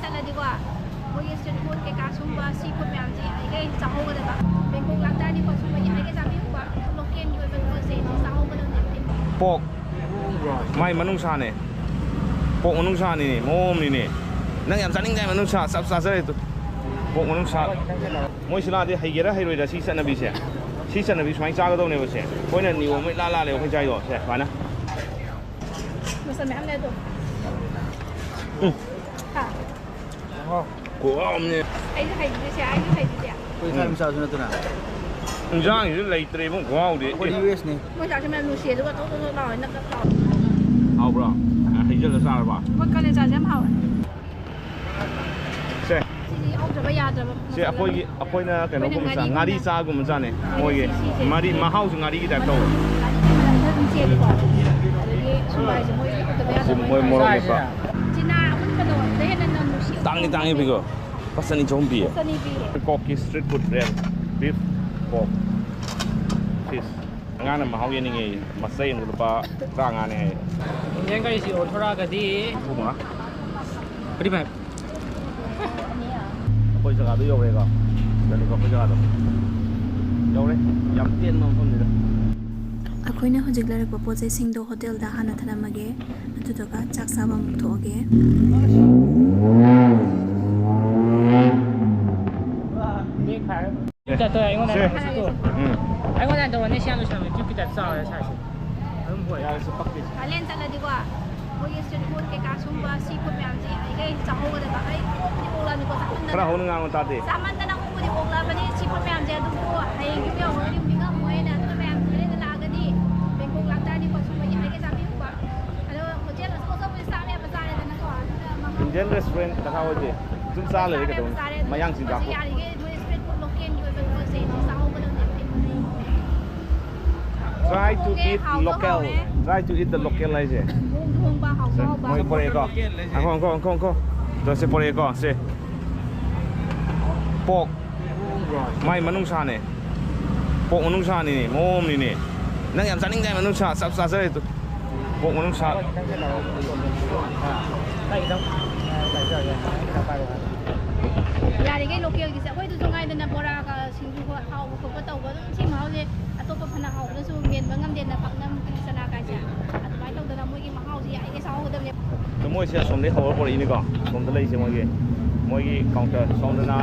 ꯆꯠꯂꯗꯤꯀꯣ ꯃꯣꯏꯒꯤ street food ꯀꯩꯀꯥ ꯁꯨꯝꯕ ꯁꯤ ꯐꯨꯗ ꯃꯌꯥꯝꯁꯦ ꯌꯥꯔꯤꯈꯩ ꯆꯥꯍꯧꯒꯗꯕ ꯕꯦꯡꯀꯣꯛ ꯂꯥꯛꯇꯥꯔꯗꯤꯀꯣ ꯁꯨꯝꯕ ꯌꯥꯔꯤꯈꯩ ꯆꯥꯕꯤꯌꯨꯀꯣ ꯂꯣꯀꯦꯜꯒꯤ ꯑꯣꯏꯕ ꯄꯣꯠꯁꯦ ꯆꯥꯍꯧꯒꯗꯕꯅꯦꯕ ꯄꯣꯛ ꯃꯥꯏ ꯃꯅꯨꯡꯁꯥꯅꯦ ꯄꯣꯛ ꯃꯅꯨꯡꯁꯥꯅꯤꯅꯦ ꯃꯑꯣꯡꯅꯤꯅꯦ ꯅꯪ ꯌꯥꯝ ꯆꯥꯅꯤꯡꯗꯥꯏ ꯃꯅꯨꯡꯁꯥ ꯆꯞ ꯆꯥꯖꯔꯦ ꯄꯣꯛ ꯃꯅꯨꯡꯁꯥ ꯃꯣꯏ ꯁꯤꯂꯥꯗꯤ ꯍꯩꯒꯦꯔꯥ ꯍꯩꯔꯣꯏꯗ ꯁꯤ ꯆꯠꯅꯕꯤꯁꯦ ꯁꯤ ꯆꯠꯅꯕꯤ ꯁꯨꯃꯥꯏꯅ ꯆꯥꯒꯗꯧꯅꯦꯕ ꯁꯦ ꯑꯩꯈꯣꯏꯅ ꯅꯤꯌꯣꯝ ꯑꯃ ꯏꯂꯥ ꯂꯥꯜꯂꯦꯕ ꯑꯩꯈꯣꯏ ꯆꯥꯏꯗꯣ ꯁꯦ ꯁꯨꯃꯥꯏꯅ ꯃꯁꯜ ꯃꯌꯥꯝ ꯂꯩ ꯑꯗꯣ ꯈꯨꯍꯥꯎꯑꯝꯅꯦ ꯑꯩꯁꯨ ꯍꯩꯖꯤꯁꯦ ꯑꯩꯁꯨ ꯍꯩꯖꯤꯁꯦ ꯑꯩꯈꯣꯏ ꯊꯥꯏ ꯃꯆꯥꯁꯨ ꯅꯠꯇꯅ ꯏꯟꯖꯥꯡꯁꯤꯁꯨ ꯂꯩꯇ꯭ꯔꯦꯕ ꯈꯨꯍꯥꯎꯗꯤ ꯑꯩꯈꯣꯏ ꯌꯨꯑꯦꯁꯅꯤ ꯃꯣꯏ ꯆꯥꯛꯁꯦ ꯃꯌꯥꯝ ꯅꯨꯡꯁꯤ ꯑꯗꯨꯒ ꯊꯣꯛ ꯊꯣꯛ ꯂꯥꯎꯋꯦ ꯅꯞ ꯅꯞ ꯂꯥꯎꯋꯦ ꯍꯥꯎꯕ꯭ꯔꯣ ꯍꯩꯖꯤꯜꯂ ꯆꯥꯔꯕ ꯃꯣꯏ ꯀꯥꯂꯦꯟ ꯆꯥꯁꯦ ꯌꯥꯝ ꯍꯥꯎꯋꯦ ꯁꯦ ꯁꯤꯗꯤ ꯌꯥꯎꯗ꯭ꯔꯕ ꯌꯥꯗ꯭ꯔꯕ ꯁꯦ ꯑꯩꯈꯣꯏꯅ ꯀꯩꯅꯣꯒꯨꯝꯕ ꯆꯥ ꯉꯥꯔꯤ ꯆꯥꯒꯨꯝꯕ ꯆꯥꯅꯦ ꯃꯣꯏꯒꯤ ꯃꯔꯤ ꯃꯍꯥꯎꯁꯨ ꯉꯥꯔꯤꯒꯤ ꯇꯥꯏꯞ ꯇꯧꯋꯦ ꯑꯗꯨꯝ ꯆꯦꯜꯂꯤꯀꯣ ꯑꯗꯒꯤ ꯁꯨꯝꯕ ꯍꯥꯏꯁꯦ ꯃꯣꯏ ꯌꯥꯎꯗꯕ ꯌꯥꯗꯕ ꯃꯣꯏ ꯃꯣꯔꯣꯛ ꯃꯦꯠꯄ ꯆꯤꯅꯥ ꯑꯃꯨꯟꯕꯗꯣ ꯑꯗ ꯍꯦꯟꯅ ꯅꯨꯡꯁꯤ ꯇꯥꯡꯉꯤ ꯄꯤꯀꯣ ꯂꯨꯄꯥ 2,200 ꯄꯤꯌꯦ ꯆꯅꯤ ꯄꯤꯌꯦ ꯀꯣꯛꯀꯤ street food rail beef pork fees ꯑꯉꯥꯡꯅ ꯃꯍꯥꯎ ꯌꯦꯡꯅꯤꯡꯉꯦ ꯃꯆꯩ ꯑꯃꯗ ꯂꯨꯄꯥ 35ꯅꯦ ꯍꯥꯏꯌꯦ 인생 가리시 오토라가디 35 그리면 ꯑꯩꯈꯣꯏ ꯖꯒꯥꯗꯣ ꯌꯧꯔꯦꯀꯣ ꯁꯤꯗꯅꯤꯀꯣ ꯑꯩꯈꯣꯏ ꯖꯒꯥꯗꯣ ꯌꯧꯔꯦ ꯌꯥꯝ ꯇꯦꯟꯕ ꯃꯐꯝꯅꯤꯗ ꯑꯩꯈꯣꯏꯅ ꯍꯧꯖꯤꯛ ꯂꯩꯔꯛꯄ ꯄꯣꯠꯆꯩꯁꯤꯡꯗꯣ ꯍꯣꯇꯦꯜꯗ ꯍꯥꯟꯅ ꯊꯅꯝꯃꯒꯦ ꯑꯗꯨꯗꯨꯒ ꯆꯥꯛ ꯆꯥꯕ ꯑꯃꯨꯛ ꯊꯣꯛꯑꯒꯦ 일단 또 이거는 세. 맛있고 응 이거는 또 원래 시간도 시간에 쭉 싸워요 사실 그럼 뭐야 ꯌꯥꯔꯦꯁꯦ ꯄꯛꯇꯦ ꯀꯥꯂꯦꯟ ꯆꯠꯂꯗꯤꯀꯣ ꯃꯣꯏꯒꯤ ꯁ꯭ꯇ꯭ꯔꯤꯠ ꯐꯨꯗ ꯀꯩꯀꯥ ꯁꯨꯝꯕ ꯁꯤ ꯐꯨꯗ ꯃꯌꯥꯝꯁꯦ ꯌꯥꯔꯤꯈꯩ ꯆꯥꯍꯧꯒꯗꯕ ꯑꯩ ꯑꯣꯛꯂꯛꯑꯅꯤꯀꯣ ꯈꯔ ꯍꯧꯅ ꯉꯥꯡꯕ ꯇꯥꯗꯦ ꯆꯥꯃꯟꯗꯅ ꯑꯣꯛꯄꯨꯗꯤ ꯑꯣꯛꯂꯛꯑꯕꯅꯤ ꯁꯤ ꯐꯨꯗ ꯃꯌꯥꯝꯁꯦ ꯑꯗꯨꯕꯨ ꯍꯌꯦꯡ ꯌꯨꯝ ꯌꯧꯔꯒꯗꯤ ꯅꯤꯡꯉꯝꯃꯣꯏꯅ ꯑꯗꯨꯅ ꯃꯌꯥꯝ ꯀꯥꯂꯦꯟꯗ ꯂꯥꯛꯑꯒꯗꯤ ꯕꯦꯡꯀꯣꯛ ꯂꯥꯛꯇꯥꯔꯗꯤꯀꯣ ꯁꯨꯝꯕ ꯌꯥꯔꯤꯈꯩ ꯆꯥꯕꯤꯌꯨꯀꯣ ꯑꯗꯣ ꯍꯣꯇꯦꯜ ꯑꯆꯧ ꯑꯆꯧꯕꯗꯤ ꯆꯥꯕ ꯌꯥꯕ ꯆꯥꯔꯦꯗꯅꯀꯣ ꯑꯗꯨꯅ ꯏꯟꯗꯤꯌꯟ ꯔꯦꯁꯇꯨꯔꯦꯟ ꯗꯔꯀꯥꯔ ꯑꯣꯏꯗꯦ ꯁꯨꯝ ꯆꯥ ꯂꯩꯔꯦ ꯀꯩꯗꯧꯅꯤ ꯃꯌꯥꯡ ꯆꯤꯟꯖꯥꯛꯄꯨ ꯌꯥꯔꯤꯈꯩ ꯃꯣꯏ ꯁ꯭ꯇ꯭ꯔꯤꯠ ꯐꯨꯗ ꯂꯣꯀꯦꯜꯒꯤ ꯑꯣꯏꯕ ꯄꯣꯠꯁꯦ ꯆꯥꯍꯧꯒꯗꯕꯅꯦꯕ try to eat local try to eat the local ꯍꯥꯏꯁꯦ ꯃꯣꯏ ꯄꯣꯔꯛꯑꯦꯀꯣ ꯉꯈꯣ ꯇꯣ ꯁꯦ ꯄꯣꯔꯛꯑꯦꯀꯣ ꯁꯦ ꯄꯣꯛ ꯃꯥꯏ ꯃꯅꯨꯡꯁꯥꯅꯦ ꯄꯣꯛ ꯃꯅꯨꯡꯁꯥꯅꯤꯅꯦ ꯃꯑꯣꯡꯅꯤꯅꯦ ꯅꯪ ꯌꯥꯝ ꯆꯥꯅꯤꯡꯗꯥꯏ ꯃꯅꯨꯡꯁꯥ ꯆꯞ ꯆꯥꯖꯔꯦ ꯄꯣꯛ ꯃꯅꯨꯡꯁꯥ ꯌꯥꯔꯤꯈꯩ ꯂꯣꯀꯦꯜꯒꯤꯁꯦ ꯑꯩꯈꯣꯏꯗꯁꯨ ꯉꯥꯏꯗꯅ ꯕꯣꯔꯥꯒ ꯁꯤꯡꯖꯨ ꯍꯥꯎꯕ ꯈꯣꯠꯄ ꯇꯧꯕ ꯑꯗꯨꯝ ꯁꯤ ꯃꯍꯥꯎꯁꯦ ꯑꯇꯣꯞꯄ ꯐꯅ ꯍꯥꯎꯕꯗꯁꯨ ꯃꯦꯟꯕ ꯉꯝꯗꯦꯅ ꯄꯥꯛꯅꯝ ꯆꯅꯥ ꯀꯥꯏꯁꯦ ꯑꯗꯨꯃꯥꯏꯅ ꯇꯧꯗꯅ ꯃꯣꯏꯒꯤ ꯃꯍꯥꯎꯁꯦ ꯌꯥꯔꯤꯈꯩ ꯆꯥꯍꯧꯒꯗꯕꯅꯦ ꯃꯣꯏꯁꯦ ꯑꯁꯣꯝꯗꯒꯤ ꯍꯧꯔ ꯄꯣꯔꯛꯏꯅꯤꯀꯣ ꯑꯁꯣꯝꯗ ꯂꯩꯔꯤꯁꯦ ꯃꯣꯏꯒꯤ ꯀꯥꯎꯟꯇꯔ ꯁꯣꯝꯗꯅ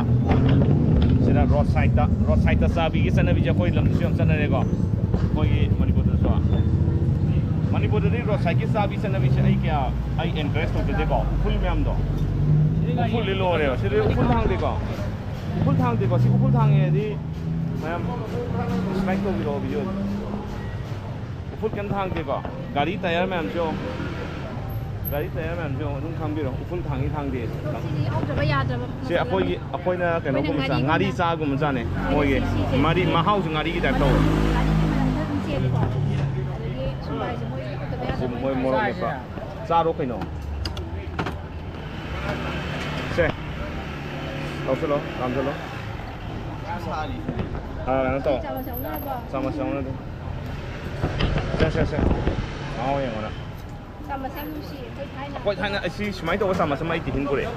ꯁꯤꯗ ꯔꯣꯗ ꯁꯥꯏꯗꯇ ꯆꯥꯕꯤꯒꯤ ꯆꯠꯅꯕꯤꯁꯦ ꯑꯩꯈꯣꯏ ꯂꯝꯗꯁꯨ ꯌꯥꯝ ꯆꯠꯅꯔꯦꯀꯣ ꯑꯩꯈꯣꯏꯒꯤ ꯃꯅꯤꯄꯨꯔꯗꯁꯨ ꯃꯅꯤꯄꯨꯔꯗꯗꯤ ꯔꯣꯗ ꯁꯥꯏꯗꯀꯤ ꯆꯥꯕꯤ ꯆꯠꯅꯕꯤꯁꯦ ꯑꯩ ꯑꯦꯟꯀꯔꯦꯖ ꯇꯧꯖꯗꯦꯀꯣ ꯎꯐꯨꯜ ꯃꯌꯥꯝꯗꯣ ꯎꯐꯨꯜꯗꯤ ꯂꯣꯏꯔꯦꯕ ꯁꯤꯗꯤ ꯎꯐꯨꯜ ꯊꯥꯡꯗꯦꯀꯣ ꯁꯤ ꯎꯐꯨꯜ ꯊꯥꯡꯉꯦꯗꯤ ꯃꯌꯥꯝ ꯁꯕꯁꯀ꯭ꯔꯥꯏꯕ ꯇꯧꯕꯤꯔꯛꯑꯣ ꯚꯤꯗꯤꯑꯣ ꯎꯐꯨꯜ ꯀꯩꯝ ꯊꯥꯡꯗꯦꯀꯣ ꯒꯥꯔꯤ ꯇꯥꯌꯔ ꯃꯌꯥꯝꯁꯨ ꯑꯗꯨꯝ ꯈꯪꯕꯤꯔꯣ ꯎꯐꯨꯜ ꯊꯥꯡꯉꯤ ꯊꯥꯡꯗꯦ ꯁꯤꯗꯤ ꯌꯥꯎꯗ꯭ꯔꯕ ꯌꯥꯗ꯭ꯔꯕ ꯁꯦ ꯑꯩꯈꯣꯏꯅ ꯀꯩꯅꯣꯒꯨꯝꯕ ꯆꯥ ꯉꯥꯔꯤ ꯆꯥꯒꯨꯝꯕ ꯆꯥꯅꯦ ꯃꯣꯏꯒꯤ ꯃꯍꯥꯎꯁꯨ ꯉꯥꯔꯤꯒꯤ ꯇꯥꯏꯞ ꯇꯧꯋꯦ ꯑꯗꯨꯝ ꯆꯦꯜꯂꯤꯀꯣ ꯑꯗꯒꯤ ꯁꯨꯝꯕ ꯍꯥꯏꯁꯦ ꯃꯣꯏ ꯌꯥꯎꯗꯕ ꯌꯥꯗꯕ ꯃꯣꯏ ꯃꯣꯔꯣꯛ ꯃꯦꯠꯄ ꯆꯥꯔꯣ ꯀꯩꯅꯣ ꯁꯦ ꯂꯧꯁꯤꯜꯂꯣ ꯀꯥꯝꯁꯤꯜꯂꯣ ꯀꯩꯅꯣ ꯇꯧ ꯆꯥꯃꯁ ꯌꯥꯎꯅꯗꯦ ꯁꯦ ꯃꯍꯥꯎ ꯌꯦꯡꯉꯣꯅ ꯆꯥꯃꯁ ꯌꯥꯝ ꯅꯨꯡꯁꯤ ꯑꯩꯈꯣꯏ ꯊꯥꯏꯅ ꯑꯁꯤ ꯁꯨꯃꯥꯏꯅ ꯇꯧꯕ ꯆꯥꯃꯁ ꯑꯃ ꯑꯩ ꯇꯤꯐꯤꯟ ꯄꯨꯔꯛꯑꯦ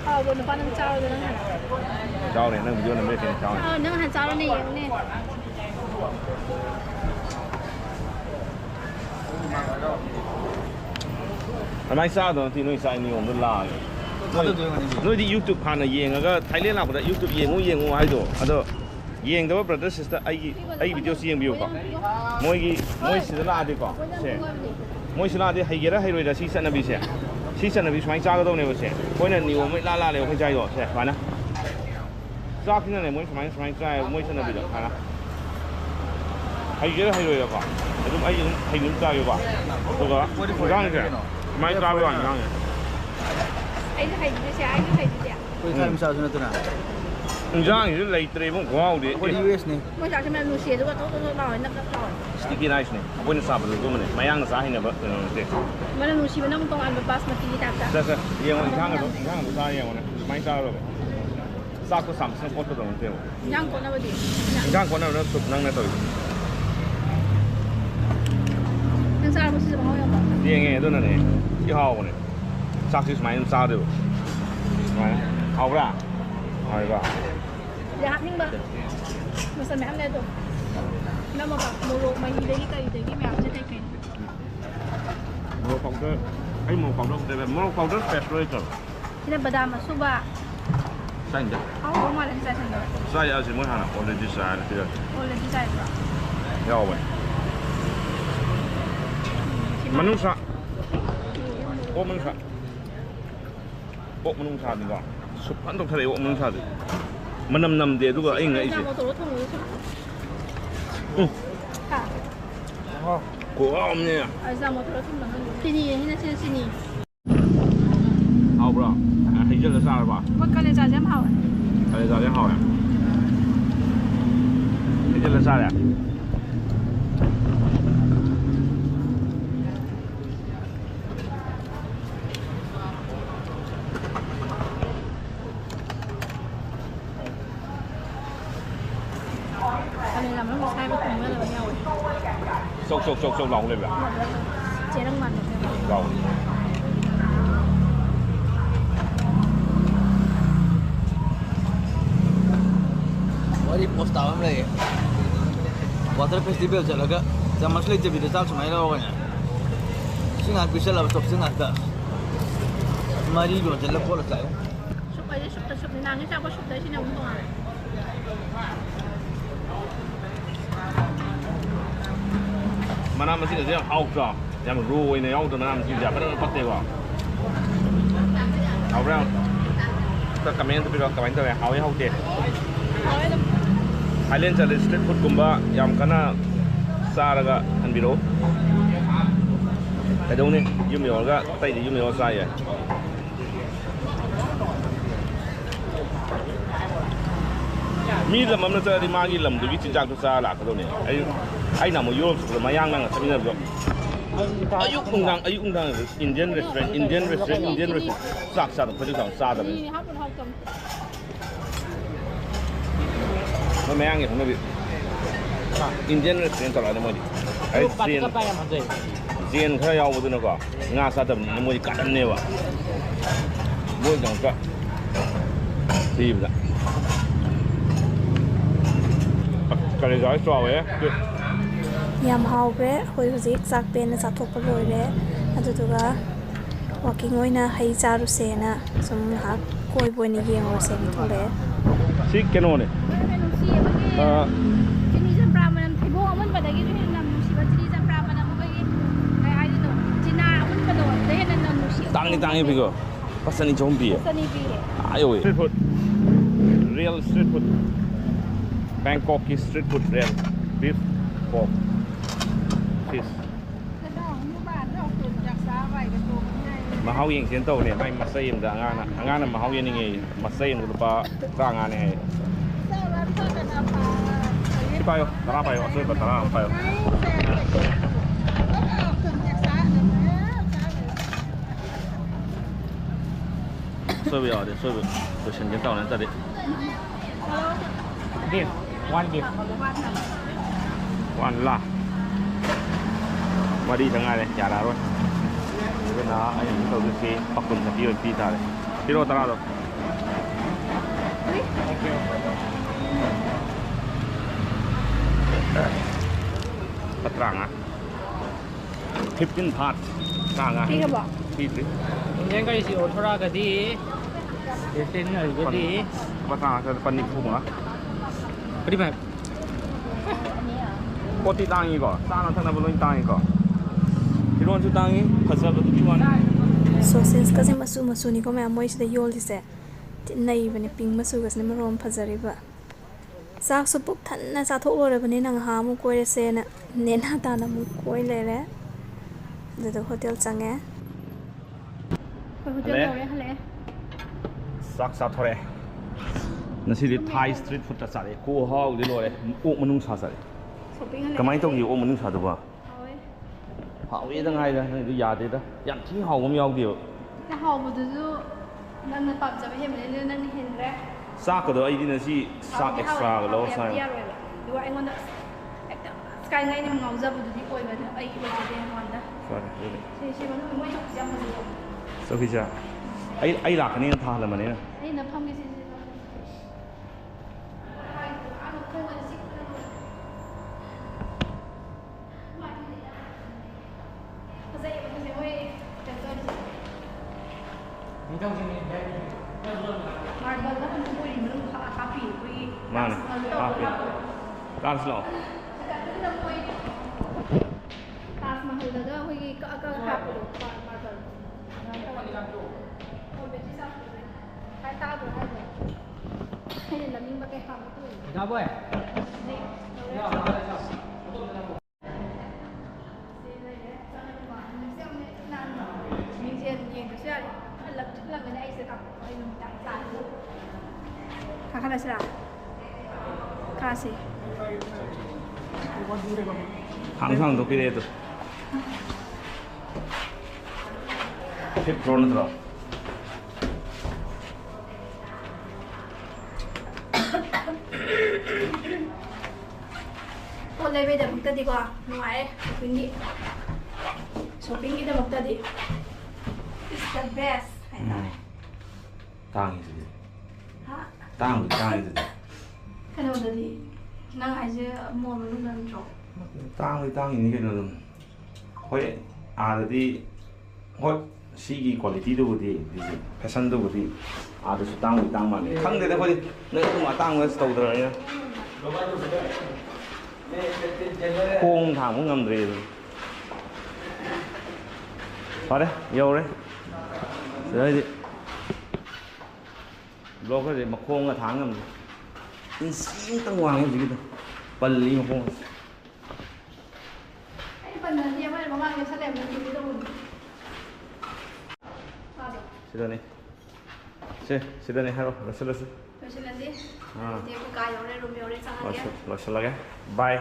ꯍꯥꯎꯕ ꯅꯨꯄꯥ ꯅꯪ ꯆꯥꯎꯔꯗ ꯅꯪ ꯍꯥꯟꯅ ꯆꯥꯎꯔꯦ ꯅꯪ ꯚꯤꯗꯤꯑꯣ ꯅꯝꯕꯔ ꯀꯩꯅꯣ ꯆꯥꯎꯔꯦ ꯅꯪ ꯍꯥꯟꯅ ꯆꯥꯎꯔꯅꯦ ꯌꯦꯡꯉꯨꯅꯦ ꯑꯗꯨꯃꯥꯏꯅ ꯆꯥꯗꯧ ꯅꯠꯇꯦ ꯅꯣꯏ ꯆꯥꯛ ꯅꯤꯌꯣꯝꯗꯣ ꯂꯥꯛꯑꯒꯦ ꯅꯣꯏꯗꯤ ꯌꯨꯇꯨꯕ ꯍꯥꯟꯅ ꯌꯦꯡꯉꯒ ꯊꯥꯏꯂꯦꯟ ꯂꯥꯛꯄꯗ ꯌꯨꯇꯨꯕ ꯌꯦꯡꯉꯨ ꯍꯥꯏꯗꯣ ꯑꯗꯣ ꯌꯦꯡꯗꯕ ꯕ꯭ꯔꯗꯔ ꯁꯤꯁꯇꯔ ꯑꯩꯒꯤ ꯚꯤꯗꯤꯑꯣꯁꯤ ꯌꯦꯡꯕꯤꯌꯨꯀꯣ ꯃꯣꯏ ꯁꯤꯗ ꯂꯥꯛꯑꯗꯤꯀꯣ ꯁꯦ ꯃꯣꯏ ꯁꯤꯗ ꯂꯥꯛꯑꯗꯤ ꯍꯩꯒꯦꯔꯥ ꯍꯩꯔꯣꯏꯗ ꯁꯤ ꯆꯠꯅꯕꯤꯁꯦ ꯁꯤ ꯆꯠꯅꯕꯤ ꯁꯨꯃꯥꯏꯅ ꯆꯥꯒꯗꯧꯅꯦꯕ ꯁꯦ ꯑꯩꯈꯣꯏꯅ ꯅꯤꯌꯣꯝ ꯑꯃ ꯏꯂꯥ ꯂꯥꯜꯂꯦꯕ ꯑꯩꯈꯣꯏ ꯆꯥꯏꯗꯣ ꯁꯦ ꯁꯨꯃꯥꯏꯅ ꯆꯥꯛꯁꯤꯅꯅꯦ ꯃꯣꯏ ꯁꯨꯃꯥꯏꯅ ꯆꯥꯏꯑꯕ ꯃꯣꯏ ꯆꯠꯅꯕꯤꯗꯣ ꯁꯨꯃꯥꯏꯅ ꯍꯩꯒꯦꯔꯥ ꯍꯩꯔꯣꯏꯗꯀꯣ ꯑꯗꯨꯝ ꯑꯩ ꯑꯗꯨꯝ ꯍꯩꯅ ꯆꯥꯒꯦꯀꯣ ꯑꯗꯨꯒ ꯏꯟꯖꯥꯡꯁꯦ ꯁꯨꯃꯥꯏꯅ ꯆꯥꯕ ꯋꯥꯅꯤ ꯏꯟꯖꯥꯡꯁꯦ ꯑꯩꯁꯨ ꯍꯩꯖꯤꯁꯦ ꯑꯩꯈꯣꯏ ꯊꯥꯏ ꯃꯆꯥꯁꯨ ꯅꯠꯇꯅ ꯏꯟꯖꯥꯡꯁꯤꯁꯨ ꯂꯩꯇ꯭ꯔꯦꯕ ꯈꯨꯍꯥꯎꯗꯤ ꯑꯩꯈꯣꯏ ꯌꯨꯑꯦꯁꯅꯤ ꯃꯣꯏ ꯆꯥꯛꯁꯦ ꯃꯌꯥꯝ ꯅꯨꯡꯁꯤ ꯑꯗꯨꯒ ꯊꯣꯛ ꯊꯣꯛ ꯂꯥꯎꯋꯦ ꯅꯞ ꯅꯞ ꯂꯥꯎꯋꯦ ꯁ꯭ꯇꯤꯀꯤ ꯔꯥꯏꯁꯅꯦ ꯑꯩꯈꯣꯏꯅ ꯆꯥꯕꯗ ꯑꯗꯨꯝꯕꯅꯦ ꯃꯌꯥꯡꯅ ꯆꯥ ꯍꯩꯅꯕ ꯀꯩꯅꯣ ꯅꯠꯇꯦ ꯃꯅꯝ ꯅꯨꯡꯁꯤꯕꯅ ꯑꯃꯨꯛ ꯇꯣꯉꯥꯟꯕ ꯕꯥꯁꯃꯇꯤꯒꯤ ꯇꯥꯏꯞꯇ ꯆꯠ ꯌꯦꯡꯉꯣ ꯏꯟꯖꯥꯡꯒꯗꯣ ꯆꯥꯔ ꯌꯦꯡꯉꯣꯅꯦ ꯁꯨꯃꯥꯏꯅ ꯆꯥꯒꯗꯧꯕ ꯆꯥꯛꯇꯣ ꯆꯥꯝꯁꯤꯅ ꯀꯣꯠꯀꯗꯧꯕ ꯅꯠꯇꯦꯕ ꯏꯟꯖꯥꯡ ꯀꯣꯠꯅꯕꯗꯤ ꯏꯟꯖꯥꯡ ꯀꯣꯠꯅꯕꯅ ꯁꯨꯞ ꯅꯪꯅ ꯇꯧꯔꯤꯗꯣ ꯅꯪ ꯆꯥꯔꯕ ꯁꯤꯁꯦ ꯃꯍꯥꯎ ꯌꯥꯎꯕ ꯌꯦꯡꯉꯦ ꯑꯗꯨꯅꯅꯦ ꯁꯤ ꯍꯥꯎꯕꯅꯦ ꯆꯥꯛꯁꯤ ꯁꯨꯃꯥꯏꯅ ꯑꯗꯨꯝ ꯆꯥꯗꯣꯏꯕ ꯁꯨꯃꯥꯏꯅ ꯍꯥꯎꯕ꯭ꯔꯥ ꯍꯥꯎꯋꯦꯀꯣ ꯌꯥ ꯍꯥꯞꯅꯤꯡꯕ ꯃꯆꯜ ꯃꯌꯥꯝ ꯂꯩ ꯑꯗꯣ ꯅꯝꯃꯒ ꯃꯣꯔꯣꯛ ꯃꯍꯤꯗꯒꯤ ꯀꯔꯤꯗꯒꯤ ꯃꯌꯥꯝꯁꯦ ꯀꯩꯀꯩꯅꯣ ꯃꯣꯔꯣꯛ ꯄꯥꯎꯗꯔ ꯑꯩ ꯃꯣꯔꯣꯛ ꯄꯥꯎꯗꯔ ꯈꯛꯇ ꯃꯣꯔꯣꯛ ꯄꯥꯎꯗꯔ ꯐ꯭ꯔꯦꯁ ꯂꯣꯏꯗ꯭ꯔꯣ ꯁꯤꯅ ꯕꯗꯥꯝ ꯑꯁꯨꯕ ꯆꯥꯏꯗ ꯍꯥꯎꯕ ꯃꯥꯜꯂꯦ ꯆꯥꯏꯁꯟꯕ ꯆꯥꯏ ꯑꯁꯤ ꯃꯣꯏ ꯍꯥꯟꯅ ꯑꯣꯜꯔꯦꯗꯤ ꯆꯥꯏꯔ ꯄꯤꯔꯛꯀꯦ ꯑꯣꯜꯔꯦꯗꯤ ꯆꯥꯏꯕ꯭ꯔꯣ ꯌꯥꯎꯕꯅꯦ ꯃꯅꯨꯡꯁꯥ ꯑꯣꯛ ꯃꯅꯨꯡꯁꯥ ꯑꯣꯛ ꯃꯅꯨꯡꯁꯥꯗꯤꯀꯣ ꯁꯨꯞ ꯐꯟ ꯇꯧꯊꯔꯛꯑꯦ ꯑꯣꯛ ꯃꯅꯨꯡꯁꯥꯗꯤ ꯃꯅꯝ ꯅꯝꯗꯦ ꯑꯗꯨꯒ ꯑꯩ ꯉꯛꯏꯁꯦ ꯈꯨꯍꯥꯎꯑꯝꯅꯦ ꯆꯤꯅꯤ ꯁꯤꯅ ꯆꯤꯅꯤ ꯍꯥꯎꯕ꯭ꯔꯣ ꯍꯩꯖꯤꯜꯂ ꯆꯥꯔꯕ ꯍꯣꯏ ꯀꯥꯂꯦꯖꯥꯁꯦ ꯌꯥꯝ ꯍꯥꯎꯋꯦ ꯀꯥꯂꯦꯖꯥꯁꯦ ꯍꯥꯎꯋꯦ ꯍꯩꯖꯤꯜꯂ ꯆꯥꯔꯦ ꯀꯥꯂꯦꯖꯥ ꯃꯅꯨꯡꯗ ꯁꯥꯏꯕ ꯊꯨꯝꯒꯗꯕ ꯌꯥꯎꯋꯦ ꯆꯧ ꯂꯥꯎ ꯂꯩꯕ꯭ꯔꯥ ꯆꯦꯔꯪ ꯃꯥꯟꯕ ꯂꯥꯎ Wari post tahu mereka. Water festival jalan zaman sekali je video call semai orang kan. Singat bisa lah stop singat dah. Mari dua jalan pola saya. Soup ꯑꯩꯗꯤ ꯁꯨꯞꯇ ꯅꯍꯥꯟꯒꯩ ꯆꯥꯛꯄ ꯁꯨꯞꯇ ꯁꯤꯅ ꯑꯃꯨꯛ ꯇꯣꯡꯉꯥꯜꯂꯦ ꯃꯅꯥ ꯃꯁꯤꯡ ꯌꯥꯝ ꯍꯥꯎꯇ꯭ꯔꯣ ꯌꯥꯝ ꯔꯣ ꯑꯣꯏꯅ ꯌꯥꯎꯗ꯭ꯔꯣ ꯃꯅꯥ ꯃꯁꯤꯡꯁꯦ ꯐꯖꯅ ꯄꯛꯇꯦꯀꯣ ꯍꯥꯎꯕ꯭ꯔꯥ ꯀꯃꯦꯟꯇ ꯄꯤꯔꯣ ꯀꯃꯥꯏꯅ ꯇꯧꯋꯦ ꯍꯥꯎꯋꯦ ꯍꯥꯎꯇꯦ ꯍꯥꯎꯋꯦ ꯑꯗꯨꯝ ꯊꯥꯏꯂꯦꯟ ꯆꯠꯂꯦ ꯁ꯭ꯇ꯭ꯔꯤꯠ ꯐꯨꯗꯀꯨꯝꯕ ꯌꯥꯝ ꯀꯟꯅ ꯆꯥꯔꯒ ꯍꯟꯕꯤꯔꯛꯎ ꯀꯩꯗꯧꯅꯤ ꯌꯨꯝ ꯌꯧꯔꯒ ꯑꯇꯩꯗꯤ ꯌꯨꯝ ꯌꯧꯔꯒ ꯆꯥ ꯌꯥꯏ ꯃꯤ ꯂꯝ ꯑꯃꯅ ꯆꯠꯂꯗꯤ ꯃꯥꯒꯤ ꯂꯝꯗꯨꯒꯤ ꯆꯤꯟꯖꯥꯛꯇꯣ ꯆꯥꯔ ꯂꯥꯛꯀꯗꯧꯅꯦ ꯑꯩꯅ ꯑꯃꯨꯛ ꯌꯨꯔꯣꯞ ꯆꯠꯄꯗ ꯃꯌꯥꯡ ꯅꯪꯒ ꯆꯠꯃꯤꯟꯅꯕꯗꯣ ꯑꯌꯨꯛ ꯅꯨꯡꯗꯥꯡ ꯏꯟꯗꯤꯌꯟ ꯔꯦꯁꯇꯨꯔꯦꯟ ꯆꯥꯛ ꯆꯥꯗꯕ ꯈꯖꯤꯛ ꯆꯥꯗꯕꯅꯤ ꯍꯥꯞꯄꯨꯅ ꯍꯥꯎꯇꯝ ꯃꯣꯏ ꯃꯌꯥꯡꯒꯤ ꯍꯧꯅꯕꯤ ꯏꯟꯗꯤꯌꯟ ꯔꯦꯁꯇꯨꯔꯦꯟ ꯇꯧꯔꯛꯑꯅꯤ ꯃꯣꯏꯗꯤ ꯖꯦꯟ ꯈꯔ ꯌꯥꯎꯕꯗꯨꯅꯀꯣ ꯉꯥ ꯆꯥꯗꯕꯅꯤꯅ ꯃꯣꯏꯗꯤ ꯀꯥꯔꯟꯅꯦꯕ ꯃꯣꯏꯒꯤꯗꯃꯛꯇ ꯊꯤꯕꯗ ꯀꯥꯂꯦꯖꯥ ꯆꯥꯎꯋꯦ ꯌꯥꯝ ꯍꯥꯎꯈ꯭ꯔꯦ ꯑꯩꯈꯣꯏ ꯍꯧꯖꯤꯛ ꯆꯥꯛ ꯄꯦꯟꯅ ꯆꯥꯊꯣꯛꯄ ꯂꯣꯏꯔꯦ ꯑꯗꯨꯗꯨꯒ ꯋꯥꯛꯀꯤꯡ ꯑꯣꯏꯅ ꯍꯩ ꯆꯥꯔꯨꯁꯦꯅ ꯁꯨꯝ ꯉꯥꯏꯍꯥꯛ ꯀꯣꯏꯕ ꯑꯣꯏꯅ ꯌꯦꯡꯉꯨꯔꯁꯦꯅ ꯊꯣꯛꯂꯛꯑꯦ ꯁꯤ ꯀꯩꯅꯣꯅꯦ ꯆꯤꯅꯤ ꯆꯝꯄ꯭ꯔꯥ ꯃꯅꯝ ꯊꯩꯕꯣꯡ ꯑꯃꯨꯟꯕꯗꯒꯤꯁꯨ ꯍꯦꯟꯅ ꯅꯝ ꯅꯨꯡꯁꯤꯕ ꯆꯤꯅꯤ ꯆꯝꯄ꯭ꯔꯥ ꯃꯅꯝ ꯑꯩꯈꯣꯏꯒꯤ ꯀꯩ ꯍꯥꯏꯗꯣꯏꯅꯣ ꯆꯤꯅꯥ ꯑꯃꯨꯟꯕꯗꯣ ꯑꯗꯨꯗ ꯍꯦꯟꯅ ꯅꯝ ꯅꯨꯡꯁꯤꯕ ꯇꯥꯡꯉꯤ ꯄꯤꯀꯣ ꯂꯨꯄꯥ ꯆꯅꯤ ꯆꯍꯨꯝ ꯄꯤꯌꯦ ꯆꯅꯤ ꯄꯤꯌꯦ ꯌꯧꯋꯦ street food real street food ꯕꯦꯡꯀꯣꯛꯀꯤ street food real beef pork fish mahau yang sih tahu nih, main masa yang dah angan mahau yang ini masa yang lupa tangan nih. Apa yo? Apa yo? Asal betul apa yo? Sobi ada, sobi. Terus yang tahu nanti tadi. Gift, one gift. One lah. Mari tengah deh, jalan rồi. Cái đó anh cũng đầu tư xe hoặc cùng là tiêu phi thà đấy kilo tara đâu Patrang ah 15 part sang ah Phi ka ba? Phi Indian ka isi othora ka di. Ten na ka di. Patrang ka panik phu ma Pwede ba? Poti tangi ko sana thang na bulong tangi ko Kiron su tangi phasab du piwan ꯁꯣꯁꯦꯁ ꯀꯁꯦ ꯃꯆꯨ ꯃꯆꯨꯅꯤꯀꯣ ꯃꯌꯥꯝ ꯃꯣꯏꯁꯤꯗ ꯌꯣꯜꯂꯤꯁꯦ ꯅꯩꯕꯅꯦ ꯄꯤꯡ ꯃꯆꯨꯒꯁꯤꯅ ꯃꯔꯣꯝ ꯐꯖꯔꯤꯕ ꯆꯥꯛꯁꯨ ꯄꯨꯛ ꯊꯟꯅ ꯆꯥꯊꯣꯛꯂꯨꯔꯕꯅꯤꯅ ꯉꯥꯏꯍꯥꯛ ꯑꯃꯨꯛ ꯀꯣꯏꯔꯁꯦꯅ ꯅꯦꯅꯥ ꯇꯥꯅ ꯑꯃꯨꯛ ꯀꯣꯏ ꯂꯩꯔꯦ ꯑꯗꯨꯗ ꯍꯣꯇꯦꯜ ꯆꯪꯉꯦ ꯍꯣꯇꯦꯜ ꯌꯧꯔꯦ ꯍꯜꯂꯛꯑꯦ ꯆꯥꯛ ꯆꯥꯊꯣꯔꯛꯑꯦ ꯉꯁꯤꯗꯤ ꯊꯥꯏ ꯁ꯭ꯇ꯭ꯔꯤꯠ ꯐꯨꯗꯇ ꯆꯥꯔꯦ ꯀꯣ ꯍꯥꯎꯗꯤ ꯂꯣꯏꯔꯦ ꯑꯣꯛ ꯃꯅꯨꯡꯁꯥ ꯆꯥꯔꯦ ꯁꯣꯄꯤꯡ ꯍꯜꯂꯛꯑꯦ ꯀꯃꯥꯏꯅ ꯇꯧꯒꯦ ꯑꯣꯛ ꯃꯅꯨꯡꯁꯥꯗꯨꯕꯣ ꯍꯥꯎꯋꯦ ꯍꯥꯎꯋꯦꯗ ꯉꯥꯏꯗ ꯅꯪꯗꯨ ꯌꯥꯗꯦꯗ ꯌꯥꯝ ꯊꯤ ꯍꯥꯎꯕ ꯑꯃ ꯌꯥꯎꯗꯦꯕ ꯍꯥꯎꯕꯗꯨꯁꯨ ꯅꯪꯅ ꯄꯥꯝꯖꯕ ꯍꯦꯟꯕꯅꯤꯅ ꯅꯪꯅ ꯍꯦꯟꯈ꯭ꯔꯦ ꯆꯥꯛꯀꯗꯣ ꯑꯩꯗꯤ ꯉꯁꯤ ꯆꯥꯛ ꯑꯦꯛꯁꯇ꯭ꯔꯥꯒ ꯂꯧꯔ ꯆꯥꯏ ꯌꯥꯔꯣꯏꯕ ꯑꯗꯨꯒ ꯑꯩꯉꯣꯟꯗ ꯍꯦꯛꯇ ꯁ꯭ꯀꯥꯏ ꯑꯩꯅ ꯉꯥꯎꯖꯕꯗꯨꯗꯤ ꯑꯣꯏꯕ ꯑꯩꯒꯤ ꯑꯣꯏꯖꯗꯦ ꯑꯩꯉꯣꯟꯗ ꯐꯔꯦ ꯑꯗꯨꯗꯤ ꯁꯤ ꯃꯅꯨꯡꯗ ꯃꯣꯏ ꯆꯧꯀꯤꯁꯦ ꯌꯥꯝ ꯐꯖꯩ ꯆꯧꯀꯤꯁꯦ ꯑꯩ ꯂꯥꯛꯀꯅꯤꯅ ꯊꯥꯍꯜꯂꯝꯕꯅꯤꯅ ꯑꯩꯅ ꯐꯝꯒꯦ ꯁꯤ ꯐꯖꯩ ꯃꯣꯏ ꯃꯥꯔꯕꯜꯗ ꯃꯣꯏ ꯃꯅꯨꯡꯗ ꯍꯥꯞꯄꯤ ꯑꯩꯈꯣꯏꯒꯤ ꯃꯥꯅꯦ ꯍꯥꯞꯄꯤ ꯀꯥꯔꯁꯤ ꯂꯥꯛꯑꯣ ꯇꯥꯖ ꯃꯍꯜꯗꯒ ꯑꯩꯈꯣꯏꯒꯤ ꯀꯛꯑ ꯍꯥꯞꯄꯗꯣ ꯃꯥꯔꯕꯜ ꯇꯥꯗ꯭ꯔꯣ ꯍꯥꯏꯗꯣ ꯑꯩꯅ ꯂꯝꯅꯤꯡꯕ ꯀꯩ ꯍꯥꯞꯄ ꯌꯦꯡꯕꯁꯨ ꯌꯥꯔꯦ ꯂꯞꯁꯤꯜꯂꯝꯃꯤꯅ ꯑꯩꯁꯦ ꯀꯥꯞꯄ ꯑꯩ ꯅꯨꯃꯤꯗꯥꯡ ꯆꯥꯔꯦ ꯀꯥꯈꯠꯂꯁꯤꯔꯥ ꯀꯥꯁꯤ ꯍꯥꯡꯗꯣꯛꯄꯤꯔꯦ ꯑꯗꯣ 5th floor ꯅꯠꯇ꯭ꯔꯣ ꯄꯣꯠ ꯂꯩꯕꯩꯗꯃꯛꯇꯗꯤꯀꯣ ꯅꯨꯡꯉꯥꯏꯔꯦ ꯁꯣꯞꯄꯤꯡꯒꯤꯗꯃꯛꯇꯗꯤ is the best ꯍꯥꯏꯇꯥꯔꯦ ꯇꯥꯡꯉꯤꯁꯤꯗꯤ ꯍꯥ ꯇꯥꯡꯉꯤꯗꯨꯗꯤ ꯀꯩꯅꯣꯗꯗꯤ ꯅꯪ ꯍꯥꯏꯁꯦ ꯃꯣꯜ ꯃꯅꯨꯡꯗ ꯅꯠꯇ꯭ꯔꯣ ꯇꯥꯡꯉꯤꯅꯤ ꯀꯩꯅꯣ ꯑꯗꯨꯝ ꯍꯣꯏ ꯑꯥꯗꯗꯤ ꯍꯣꯏ ꯁꯤꯒꯤ ꯀ꯭ꯋꯥꯂꯤꯇꯤꯗꯨꯕꯨꯗꯤ ꯐꯦꯁꯟꯗꯨꯕꯨꯗꯤ ꯑꯥꯗꯁꯨ ꯇꯥꯡ ꯃꯥꯜꯂꯦ ꯈꯪꯗꯦꯗ ꯑꯩꯈꯣꯏꯗꯤ ꯅꯣꯏ ꯑꯗꯨꯝ ꯑꯇꯥꯡꯕ ꯇꯧꯗ꯭ꯔꯕꯅꯤꯅ ꯈꯣꯡ ꯊꯥꯡꯕ ꯉꯝꯗ꯭ꯔꯦ ꯑꯗꯨ ꯐꯔꯦ ꯌꯧꯔꯦ ꯁꯤꯗꯩꯗꯤ ꯕ꯭ꯂꯣꯛꯀꯔꯁꯦ ꯃꯈꯣꯡꯒ ꯊꯥꯡ ꯉꯝꯗ꯭ꯔꯦ ꯏꯟꯆꯤ ꯑꯃꯇꯪ ꯋꯥꯡꯉꯦ ꯍꯧꯖꯤꯛꯀꯤꯗꯣ ꯄꯜꯂꯤ ꯃꯈꯣꯡ ꯑꯩ ꯄꯟꯗꯗꯤ ꯑꯃꯅ ꯃꯃꯥꯡꯗ ꯁꯠꯂꯦꯕ ꯁꯤꯗꯅꯤ ꯁꯤꯗꯅꯤ ꯍꯥꯏꯔꯣ ꯂꯣꯏꯁꯤꯜꯂꯁꯤ ꯂꯣꯏꯁꯤꯜꯂꯁꯤ ꯀꯥ ꯌꯧꯔꯦ ꯔꯨꯝ ꯌꯧꯔꯦ ꯆꯪꯉꯒꯦ ꯂꯣꯏꯁꯤꯜꯂꯒꯦ ꯕꯥꯏ